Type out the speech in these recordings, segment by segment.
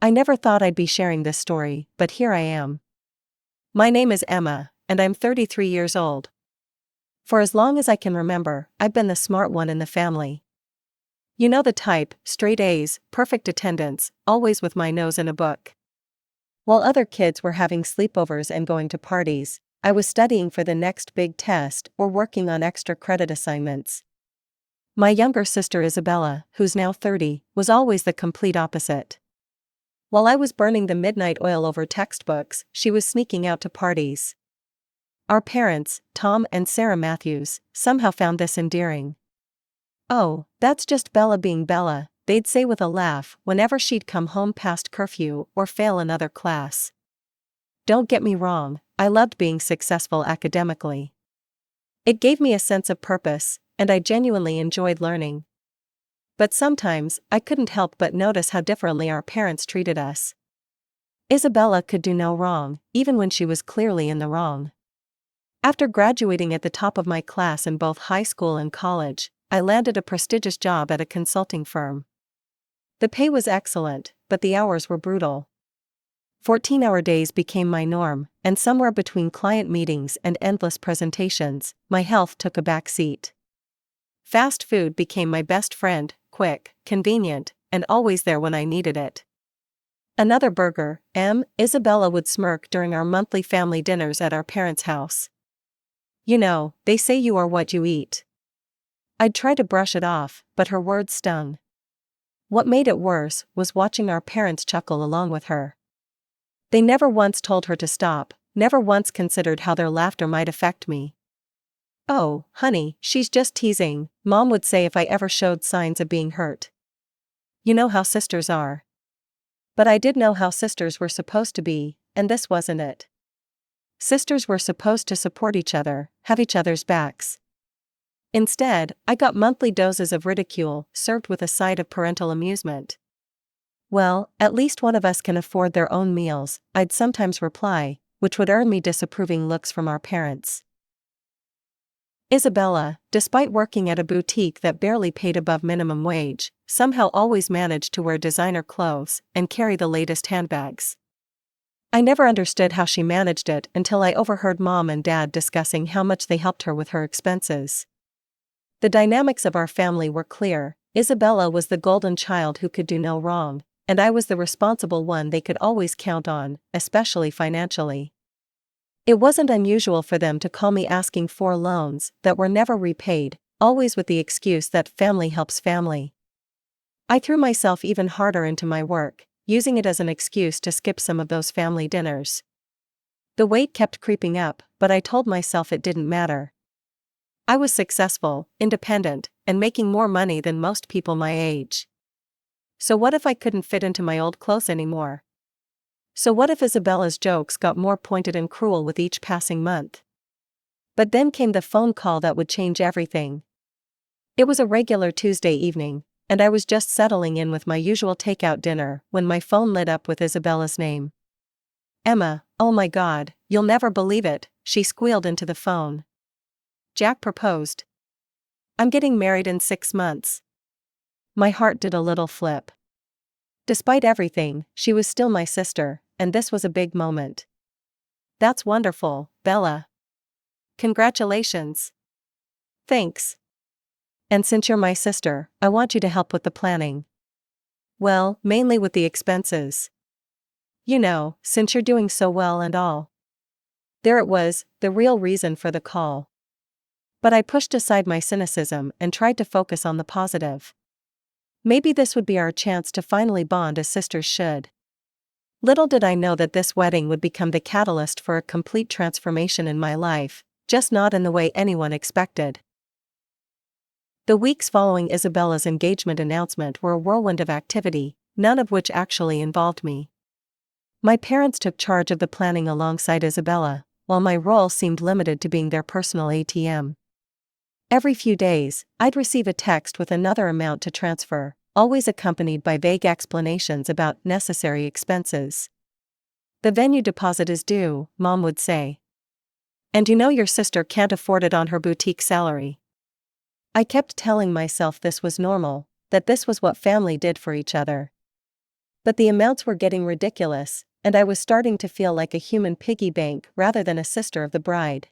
I never thought I'd be sharing this story, but here I am. My name is Emma, and I'm 33 years old. For as long as I can remember, I've been the smart one in the family. You know the type, straight A's, perfect attendance, always with my nose in a book. While other kids were having sleepovers and going to parties, I was studying for the next big test or working on extra credit assignments. My younger sister Isabella, who's now 30, was always the complete opposite. While I was burning the midnight oil over textbooks, she was sneaking out to parties. Our parents, Tom and Sarah Matthews, somehow found this endearing. "Oh, that's just Bella being Bella," they'd say with a laugh whenever she'd come home past curfew or fail another class. Don't get me wrong, I loved being successful academically. It gave me a sense of purpose, and I genuinely enjoyed learning. But sometimes, I couldn't help but notice how differently our parents treated us. Isabella could do no wrong, even when she was clearly in the wrong. After graduating at the top of my class in both high school and college, I landed a prestigious job at a consulting firm. The pay was excellent, but the hours were brutal. 14-hour days became my norm, and somewhere between client meetings and endless presentations, my health took a back seat. Fast food became my best friend, quick, convenient, and always there when I needed it. "Another burger, Isabella would smirk during our monthly family dinners at our parents' house. You know, they say you are what you eat. I'd try to brush it off, but her words stung. What made it worse was watching our parents chuckle along with her. They never once told her to stop, never once considered how their laughter might affect me. "Oh, honey, she's just teasing," Mom would say if I ever showed signs of being hurt. You know how sisters are. But I did know how sisters were supposed to be, and this wasn't it. Sisters were supposed to support each other, have each other's backs. Instead, I got monthly doses of ridicule, served with a side of parental amusement. "Well, at least one of us can afford their own meals," I'd sometimes reply, which would earn me disapproving looks from our parents. Isabella, despite working at a boutique that barely paid above minimum wage, somehow always managed to wear designer clothes and carry the latest handbags. I never understood how she managed it until I overheard Mom and Dad discussing how much they helped her with her expenses. The dynamics of our family were clear. Isabella was the golden child who could do no wrong, and I was the responsible one they could always count on, especially financially. It wasn't unusual for them to call me asking for loans that were never repaid, always with the excuse that family helps family. I threw myself even harder into my work, using it as an excuse to skip some of those family dinners. The weight kept creeping up, but I told myself it didn't matter. I was successful, independent, and making more money than most people my age. So what if I couldn't fit into my old clothes anymore? So what if Isabella's jokes got more pointed and cruel with each passing month? But then came the phone call that would change everything. It was a regular Tuesday evening, and I was just settling in with my usual takeout dinner when my phone lit up with Isabella's name. "Emma, oh my God, you'll never believe it," she squealed into the phone. "Jack proposed. I'm getting married in 6 months." My heart did a little flip. Despite everything, she was still my sister, and this was a big moment. "That's wonderful, Bella. Congratulations." "Thanks. And since you're my sister, I want you to help with the planning." "Well, mainly with the expenses. You know, since you're doing so well and all." There it was, the real reason for the call. But I pushed aside my cynicism and tried to focus on the positive. Maybe this would be our chance to finally bond as sisters should. Little did I know that this wedding would become the catalyst for a complete transformation in my life, just not in the way anyone expected. The weeks following Isabella's engagement announcement were a whirlwind of activity, none of which actually involved me. My parents took charge of the planning alongside Isabella, while my role seemed limited to being their personal ATM. Every few days, I'd receive a text with another amount to transfer, always accompanied by vague explanations about necessary expenses. "The venue deposit is due," Mom would say. "And you know your sister can't afford it on her boutique salary." I kept telling myself this was normal, that this was what family did for each other. But the amounts were getting ridiculous, and I was starting to feel like a human piggy bank rather than a sister of the bride.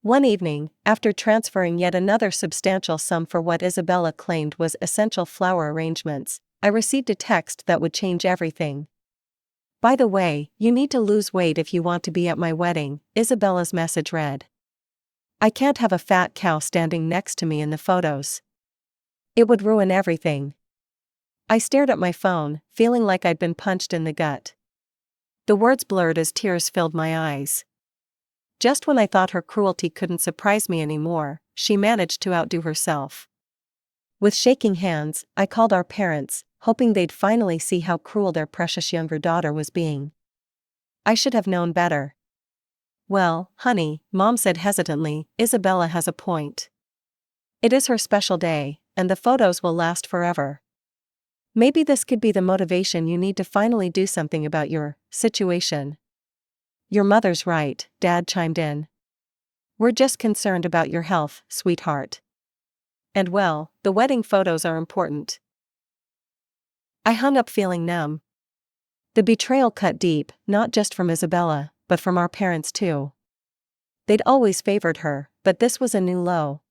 One evening, after transferring yet another substantial sum for what Isabella claimed was essential flower arrangements, I received a text that would change everything. "By the way, you need to lose weight if you want to be at my wedding," Isabella's message read. "I can't have a fat cow standing next to me in the photos. It would ruin everything." I stared at my phone, feeling like I'd been punched in the gut. The words blurred as tears filled my eyes. Just when I thought her cruelty couldn't surprise me anymore, she managed to outdo herself. With shaking hands, I called our parents, hoping they'd finally see how cruel their precious younger daughter was being. I should have known better. "Well, honey," Mom said hesitantly, "Isabella has a point. It is her special day, and the photos will last forever. Maybe this could be the motivation you need to finally do something about your situation." "Your mother's right," Dad chimed in. "We're just concerned about your health, sweetheart. And well, the wedding photos are important." I hung up feeling numb. The betrayal cut deep, not just from Isabella, but from our parents too. They'd always favored her, but this was a new low.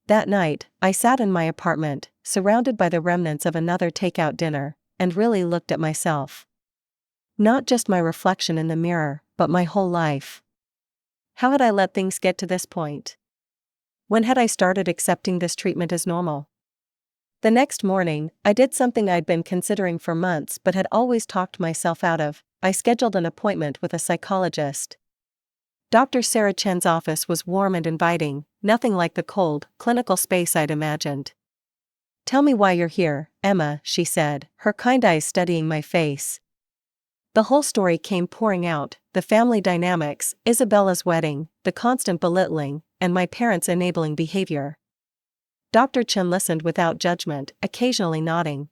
That night, I sat in my apartment, surrounded by the remnants of another takeout dinner, and really looked at myself. Not just my reflection in the mirror, but my whole life. How had I let things get to this point? When had I started accepting this treatment as normal? The next morning, I did something I'd been considering for months but had always talked myself out of. I scheduled an appointment with a psychologist. Dr. Sarah Chen's office was warm and inviting, nothing like the cold, clinical space I'd imagined. "Tell me why you're here, Emma," she said, her kind eyes studying my face. The whole story came pouring out: the family dynamics, Isabella's wedding, the constant belittling, and my parents' enabling behavior. Dr. Chen listened without judgment, occasionally nodding.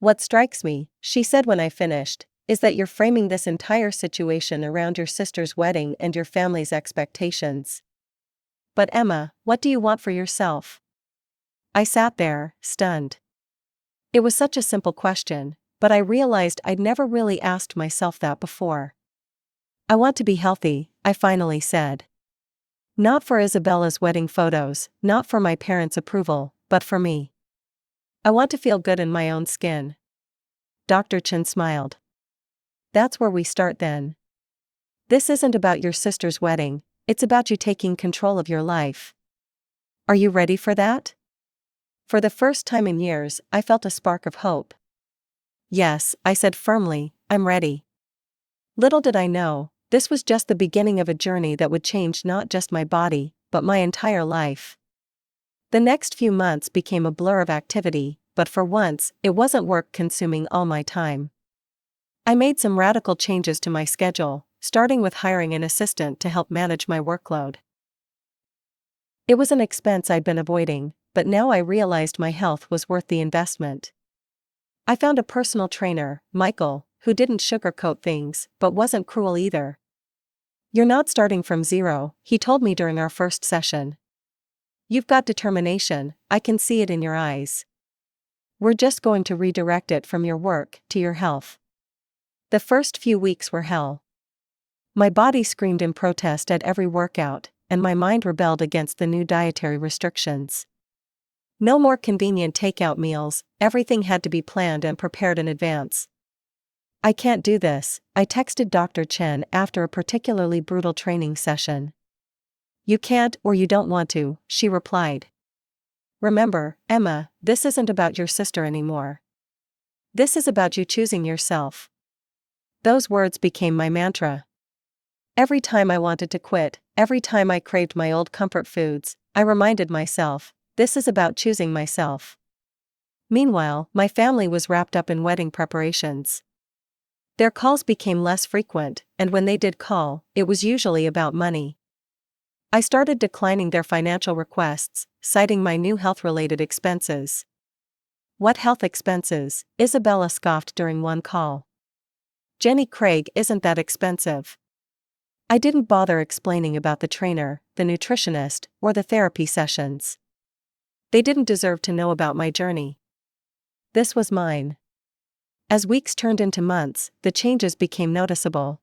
"What strikes me," she said when I finished, "is that you're framing this entire situation around your sister's wedding and your family's expectations. But Emma, what do you want for yourself?" I sat there, stunned. It was such a simple question, but I realized I'd never really asked myself that before. "I want to be healthy," I finally said. "Not for Isabella's wedding photos, not for my parents' approval, but for me. I want to feel good in my own skin." Dr. Chen smiled. "That's where we start then. This isn't about your sister's wedding, it's about you taking control of your life. Are you ready for that?" For the first time in years, I felt a spark of hope. "Yes," I said firmly, "I'm ready." Little did I know, this was just the beginning of a journey that would change not just my body, but my entire life. The next few months became a blur of activity, but for once, it wasn't work consuming all my time. I made some radical changes to my schedule, starting with hiring an assistant to help manage my workload. It was an expense I'd been avoiding, but now I realized my health was worth the investment. I found a personal trainer, Michael, who didn't sugarcoat things, but wasn't cruel either. "You're not starting from zero," he told me during our first session. "You've got determination, I can see it in your eyes. We're just going to redirect it from your work to your health." The first few weeks were hell. My body screamed in protest at every workout, and my mind rebelled against the new dietary restrictions. No more convenient takeout meals, everything had to be planned and prepared in advance. "I can't do this," I texted Dr. Chen after a particularly brutal training session. "You can't or you don't want to," she replied. "Remember, Emma, this isn't about your sister anymore. This is about you choosing yourself." Those words became my mantra. Every time I wanted to quit, every time I craved my old comfort foods, I reminded myself, this is about choosing myself. Meanwhile, my family was wrapped up in wedding preparations. Their calls became less frequent, and when they did call, it was usually about money. I started declining their financial requests, citing my new health-related expenses. "What health expenses?" Isabella scoffed during one call. "Jenny Craig isn't that expensive." I didn't bother explaining about the trainer, the nutritionist, or the therapy sessions. They didn't deserve to know about my journey. This was mine. As weeks turned into months, the changes became noticeable.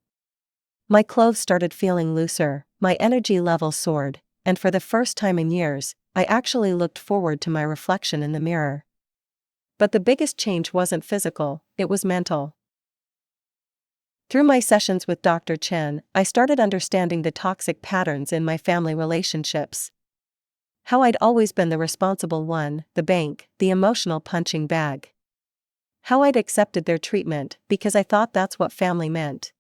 My clothes started feeling looser, my energy level soared, and for the first time in years, I actually looked forward to my reflection in the mirror. But the biggest change wasn't physical, it was mental. Through my sessions with Dr. Chen, I started understanding the toxic patterns in my family relationships. How I'd always been the responsible one, the bank, the emotional punching bag. How I'd accepted their treatment because I thought that's what family meant.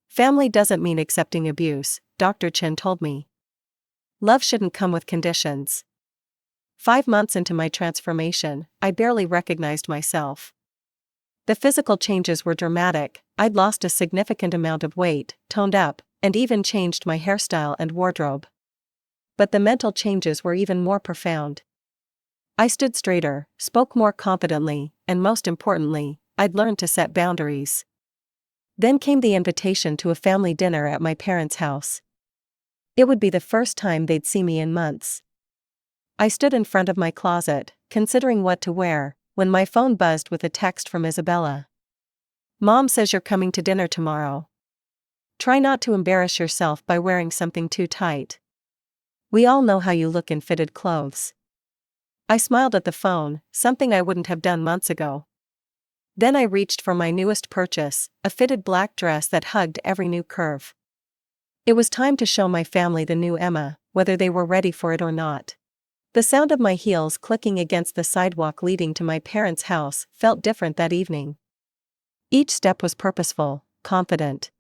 Family doesn't mean accepting abuse, Dr. Chen told me. Love shouldn't come with conditions. 5 months into my transformation, I barely recognized myself. The physical changes were dramatic. I'd lost a significant amount of weight, toned up, and even changed my hairstyle and wardrobe. But the mental changes were even more profound. I stood straighter, spoke more confidently, and most importantly, I'd learned to set boundaries. Then came the invitation to a family dinner at my parents' house. It would be the first time they'd see me in months. I stood in front of my closet, considering what to wear, when my phone buzzed with a text from Isabella. "Mom says you're coming to dinner tomorrow. Try not to embarrass yourself by wearing something too tight. We all know how you look in fitted clothes." I smiled at the phone, something I wouldn't have done months ago. Then I reached for my newest purchase, a fitted black dress that hugged every new curve. It was time to show my family the new Emma, whether they were ready for it or not. The sound of my heels clicking against the sidewalk leading to my parents' house felt different that evening. Each step was purposeful, confident.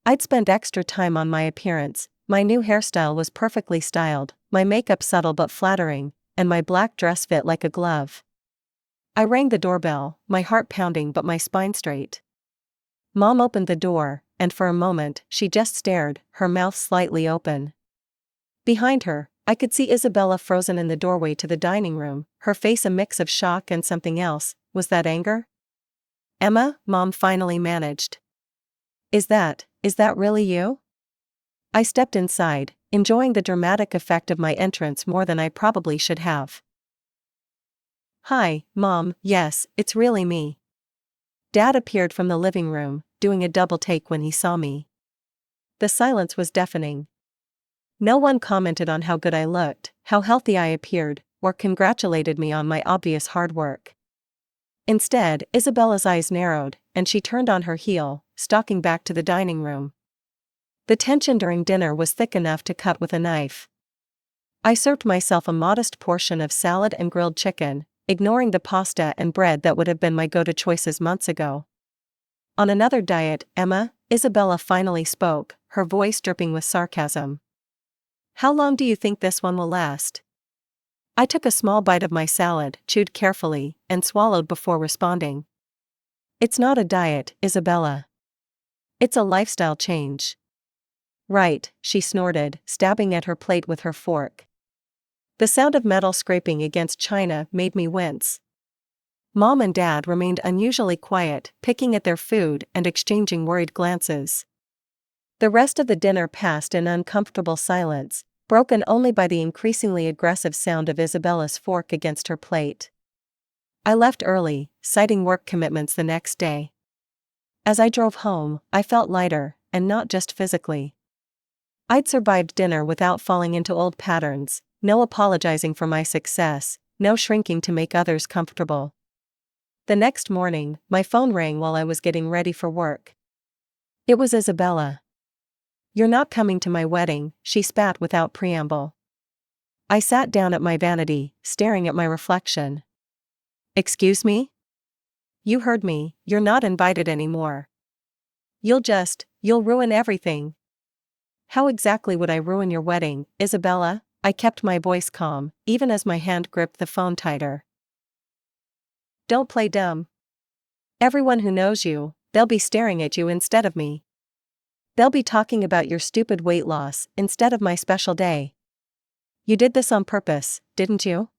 I'd spent extra time on my appearance, my new hairstyle was perfectly styled, my makeup subtle but flattering, and my black dress fit like a glove. I rang the doorbell, my heart pounding but my spine straight. Mom opened the door, and for a moment, she just stared, her mouth slightly open. Behind her, I could see Isabella frozen in the doorway to the dining room, her face a mix of shock and something else. Was that anger? "Emma," Mom finally managed. Is that really you?" I stepped inside, enjoying the dramatic effect of my entrance more than I probably should have. "Hi, Mom, yes, it's really me." Dad appeared from the living room, doing a double take when he saw me. The silence was deafening. No one commented on how good I looked, how healthy I appeared, or congratulated me on my obvious hard work. Instead, Isabella's eyes narrowed, and she turned on her heel, stalking back to the dining room. The tension during dinner was thick enough to cut with a knife. I served myself a modest portion of salad and grilled chicken, ignoring the pasta and bread that would have been my go-to choices months ago. "On another diet, Emma," Isabella finally spoke, her voice dripping with sarcasm. "How long do you think this one will last?" I took a small bite of my salad, chewed carefully, and swallowed before responding. "It's not a diet, Isabella. It's a lifestyle change." "Right," she snorted, stabbing at her plate with her fork. The sound of metal scraping against china made me wince. Mom and Dad remained unusually quiet, picking at their food and exchanging worried glances. The rest of the dinner passed in uncomfortable silence, broken only by the increasingly aggressive sound of Isabella's fork against her plate. I left early, citing work commitments the next day. As I drove home, I felt lighter, and not just physically. I'd survived dinner without falling into old patterns, no apologizing for my success, no shrinking to make others comfortable. The next morning, my phone rang while I was getting ready for work. It was Isabella. "You're not coming to my wedding," she spat without preamble. I sat down at my vanity, staring at my reflection. "Excuse me?" "You heard me, you're not invited anymore. You'll ruin everything." "How exactly would I ruin your wedding, Isabella?" I kept my voice calm, even as my hand gripped the phone tighter. "Don't play dumb. Everyone who knows you, they'll be staring at you instead of me. They'll be talking about your stupid weight loss instead of my special day. You did this on purpose, didn't you?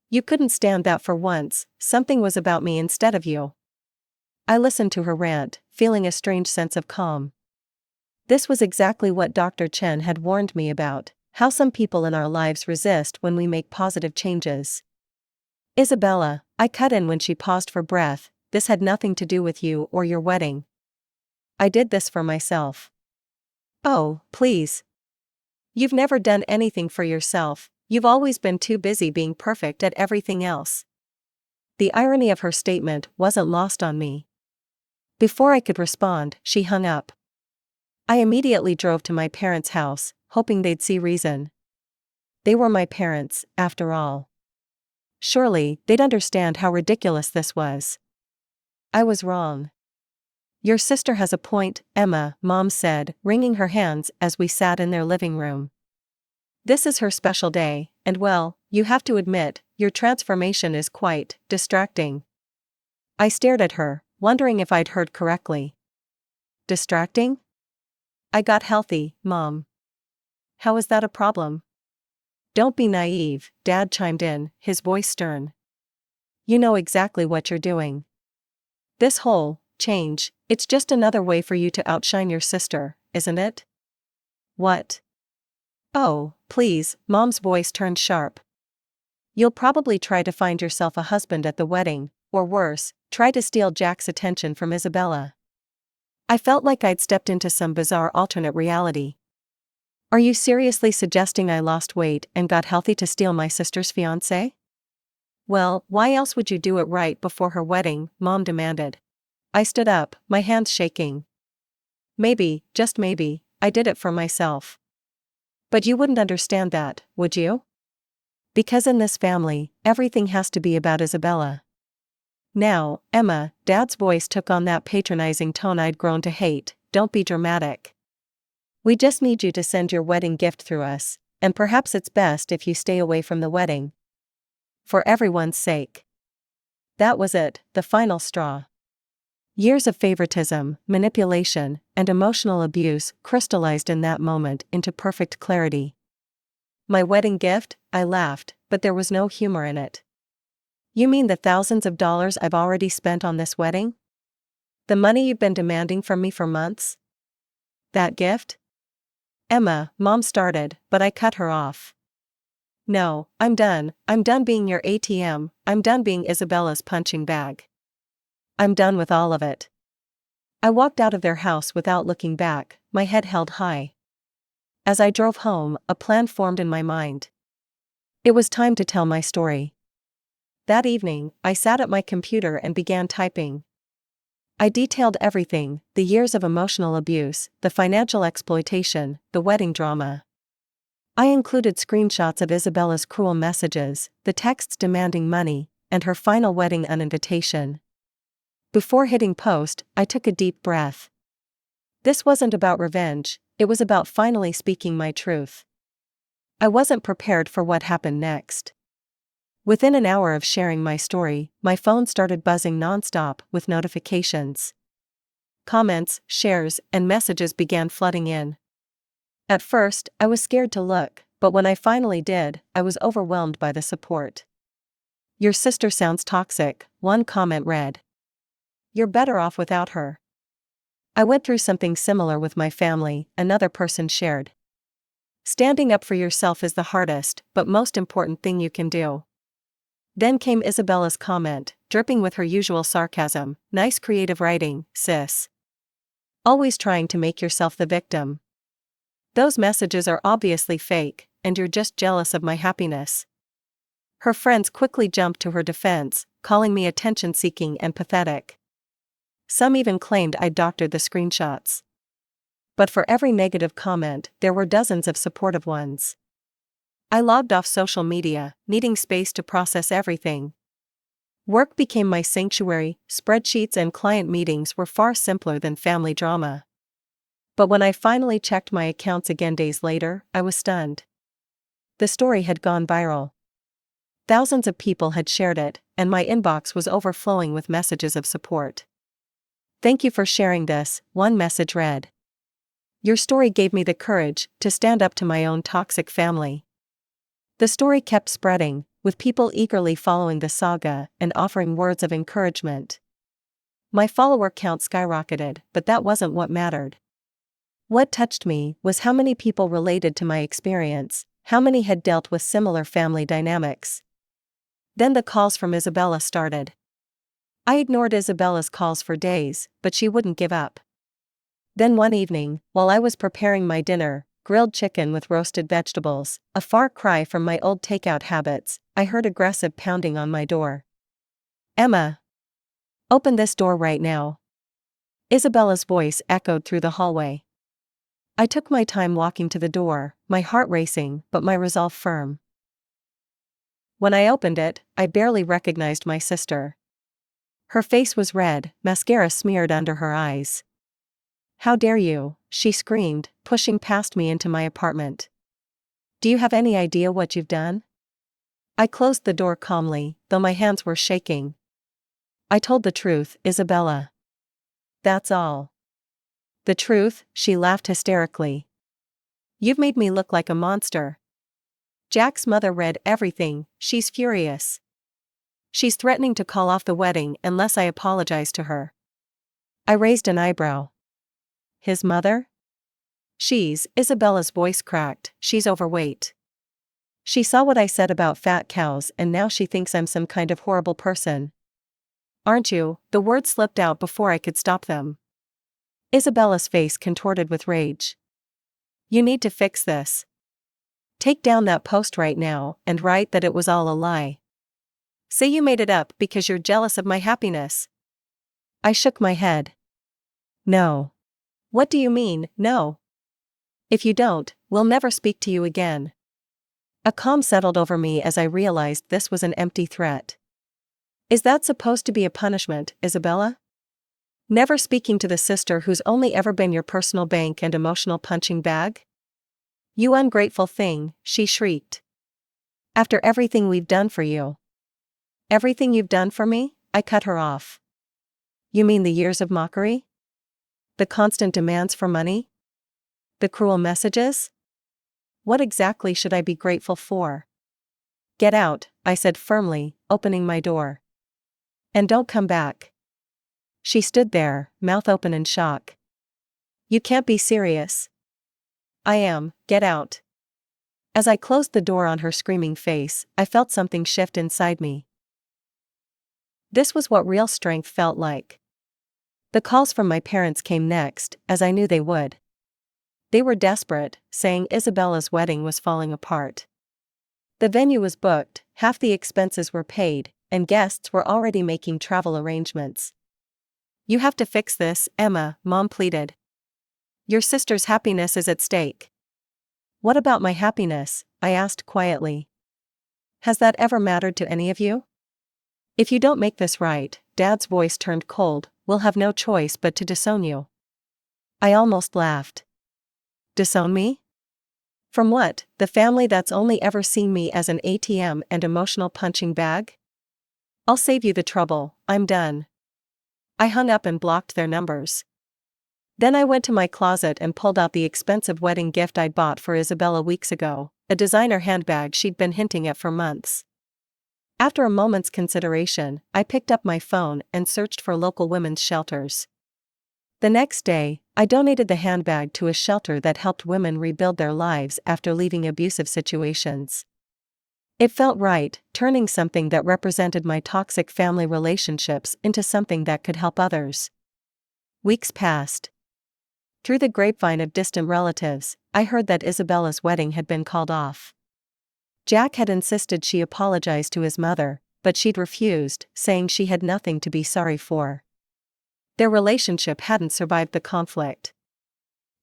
You couldn't stand that for once, something was about me instead of you." I listened to her rant, feeling a strange sense of calm. This was exactly what Dr. Chen had warned me about, how some people in our lives resist when we make positive changes. "Isabella," I cut in when she paused for breath, this had nothing to do with you or your wedding. I did this for myself. Oh, please. You've never done anything for yourself, you've always been too busy being perfect at everything else. The irony of her statement wasn't lost on me. Before I could respond, she hung up. I immediately drove to my parents' house, hoping they'd see reason. They were my parents, after all. Surely, they'd understand how ridiculous this was. I was wrong. Your sister has a point, Emma, Mom said, wringing her hands as we sat in their living room. This is her special day, and well, you have to admit, your transformation is quite distracting. I stared at her, wondering if I'd heard correctly. Distracting? I got healthy, Mom. How is that a problem? Don't be naive, Dad chimed in, his voice stern. You know exactly what you're doing. This whole change, it's just another way for you to outshine your sister, isn't it? What? Oh, please, Mom's voice turned sharp. You'll probably try to find yourself a husband at the wedding, or worse, try to steal Jack's attention from Isabella. I felt like I'd stepped into some bizarre alternate reality. Are you seriously suggesting I lost weight and got healthy to steal my sister's fiancé? Well, why else would you do it right before her wedding? Mom demanded. I stood up, my hands shaking. Maybe, just maybe, I did it for myself. But you wouldn't understand that, would you? Because in this family, everything has to be about Isabella. Now, Emma, Dad's voice took on that patronizing tone I'd grown to hate. Don't be dramatic. We just need you to send your wedding gift through us, and perhaps it's best if you stay away from the wedding. For everyone's sake. That was it, the final straw. Years of favoritism, manipulation, and emotional abuse crystallized in that moment into perfect clarity. My wedding gift? I laughed, but there was no humor in it. You mean the thousands of dollars I've already spent on this wedding? The money you've been demanding from me for months? That gift? Emma, Mom started, but I cut her off. No, I'm done being your ATM, I'm done being Isabella's punching bag. I'm done with all of it. I walked out of their house without looking back, my head held high. As I drove home, a plan formed in my mind. It was time to tell my story. That evening, I sat at my computer and began typing. I detailed everything, the years of emotional abuse, the financial exploitation, the wedding drama. I included screenshots of Isabella's cruel messages, the texts demanding money, and her final wedding invitation. Before hitting post, I took a deep breath. This wasn't about revenge, it was about finally speaking my truth. I wasn't prepared for what happened next. Within an hour of sharing my story, my phone started buzzing nonstop with notifications. Comments, shares, and messages began flooding in. At first, I was scared to look, but when I finally did, I was overwhelmed by the support. Your sister sounds toxic, one comment read. You're better off without her. I went through something similar with my family, another person shared. Standing up for yourself is the hardest, but most important thing you can do. Then came Isabella's comment, dripping with her usual sarcasm. Nice creative writing, sis. Always trying to make yourself the victim. Those messages are obviously fake, and you're just jealous of my happiness. Her friends quickly jumped to her defense, calling me attention-seeking and pathetic. Some even claimed I'd doctored the screenshots. But for every negative comment, there were dozens of supportive ones. I logged off social media, needing space to process everything. Work became my sanctuary, spreadsheets and client meetings were far simpler than family drama. But when I finally checked my accounts again days later, I was stunned. The story had gone viral. Thousands of people had shared it, and my inbox was overflowing with messages of support. Thank you for sharing this, one message read. Your story gave me the courage to stand up to my own toxic family. The story kept spreading, with people eagerly following the saga and offering words of encouragement. My follower count skyrocketed, but that wasn't what mattered. What touched me was how many people related to my experience, how many had dealt with similar family dynamics. Then the calls from Isabella started. I ignored Isabella's calls for days, but she wouldn't give up. Then one evening, while I was preparing my dinner, grilled chicken with roasted vegetables, a far cry from my old takeout habits, I heard aggressive pounding on my door. "Emma! Open this door right now." Isabella's voice echoed through the hallway. I took my time walking to the door, my heart racing but my resolve firm. When I opened it, I barely recognized my sister. Her face was red, mascara smeared under her eyes. "How dare you," she screamed, pushing past me into my apartment. "Do you have any idea what you've done?" I closed the door calmly, though my hands were shaking. "I told the truth, Isabella. That's all." "The truth?" she laughed hysterically. "You've made me look like a monster. Jack's mother read everything, she's furious. She's threatening to call off the wedding unless I apologize to her." I raised an eyebrow. "His mother?" Isabella's voice cracked, "she's overweight. She saw what I said about fat cows and now she thinks I'm some kind of horrible person." "Aren't you?" The words slipped out before I could stop them. Isabella's face contorted with rage. "You need to fix this. Take down that post right now and write that it was all a lie. Say you made it up because you're jealous of my happiness." I shook my head. "No." "What do you mean, no? If you don't, we'll never speak to you again." A calm settled over me as I realized this was an empty threat. Is that supposed to be a punishment, Isabella? Never speaking to the sister who's only ever been your personal bank and emotional punching bag? "You ungrateful thing," she shrieked. "After everything we've done for you." "Everything you've done for me?" I cut her off. "You mean the years of mockery? The constant demands for money? The cruel messages? What exactly should I be grateful for?" "Get out," I said firmly, opening my door. "And don't come back." She stood there, mouth open in shock. "You can't be serious." "I am, get out." As I closed the door on her screaming face, I felt something shift inside me. This was what real strength felt like. The calls from my parents came next, as I knew they would. They were desperate, saying Isabella's wedding was falling apart. The venue was booked, half the expenses were paid, and guests were already making travel arrangements. "You have to fix this, Emma," Mom pleaded. "Your sister's happiness is at stake." "What about my happiness?" I asked quietly. "Has that ever mattered to any of you? If you don't make this right," Dad's voice turned cold, "we'll have no choice but to disown you." I almost laughed. Disown me? From what, the family that's only ever seen me as an ATM and emotional punching bag? "I'll save you the trouble, I'm done." I hung up and blocked their numbers. Then I went to my closet and pulled out the expensive wedding gift I'd bought for Isabella weeks ago, a designer handbag she'd been hinting at for months. After a moment's consideration, I picked up my phone and searched for local women's shelters. The next day, I donated the handbag to a shelter that helped women rebuild their lives after leaving abusive situations. It felt right, turning something that represented my toxic family relationships into something that could help others. Weeks passed. Through the grapevine of distant relatives, I heard that Isabella's wedding had been called off. Jack had insisted she apologize to his mother, but she'd refused, saying she had nothing to be sorry for. Their relationship hadn't survived the conflict.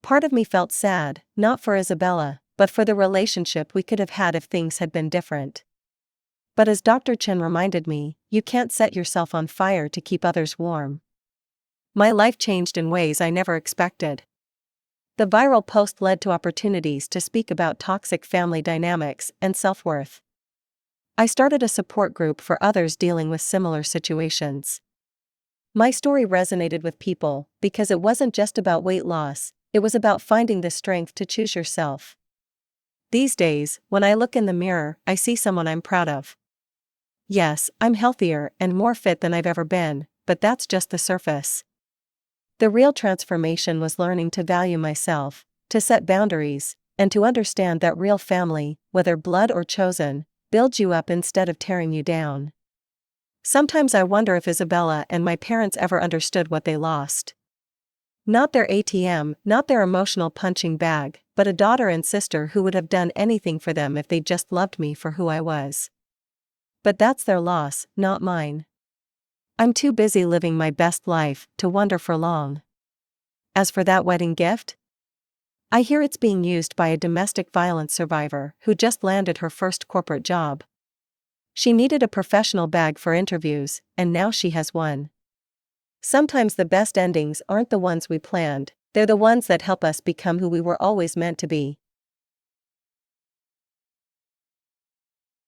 Part of me felt sad, not for Isabella, but for the relationship we could have had if things had been different. But as Dr. Chen reminded me, you can't set yourself on fire to keep others warm. My life changed in ways I never expected. The viral post led to opportunities to speak about toxic family dynamics and self-worth. I started a support group for others dealing with similar situations. My story resonated with people because it wasn't just about weight loss, it was about finding the strength to choose yourself. These days, when I look in the mirror, I see someone I'm proud of. Yes, I'm healthier and more fit than I've ever been, but that's just the surface. The real transformation was learning to value myself, to set boundaries, and to understand that real family, whether blood or chosen, builds you up instead of tearing you down. Sometimes I wonder if Isabella and my parents ever understood what they lost. Not their ATM, not their emotional punching bag, but a daughter and sister who would have done anything for them if they just loved me for who I was. But that's their loss, not mine. I'm too busy living my best life to wonder for long. As for that wedding gift, I hear it's being used by a domestic violence survivor who just landed her first corporate job. She needed a professional bag for interviews, and now she has one. Sometimes the best endings aren't the ones we planned, they're the ones that help us become who we were always meant to be.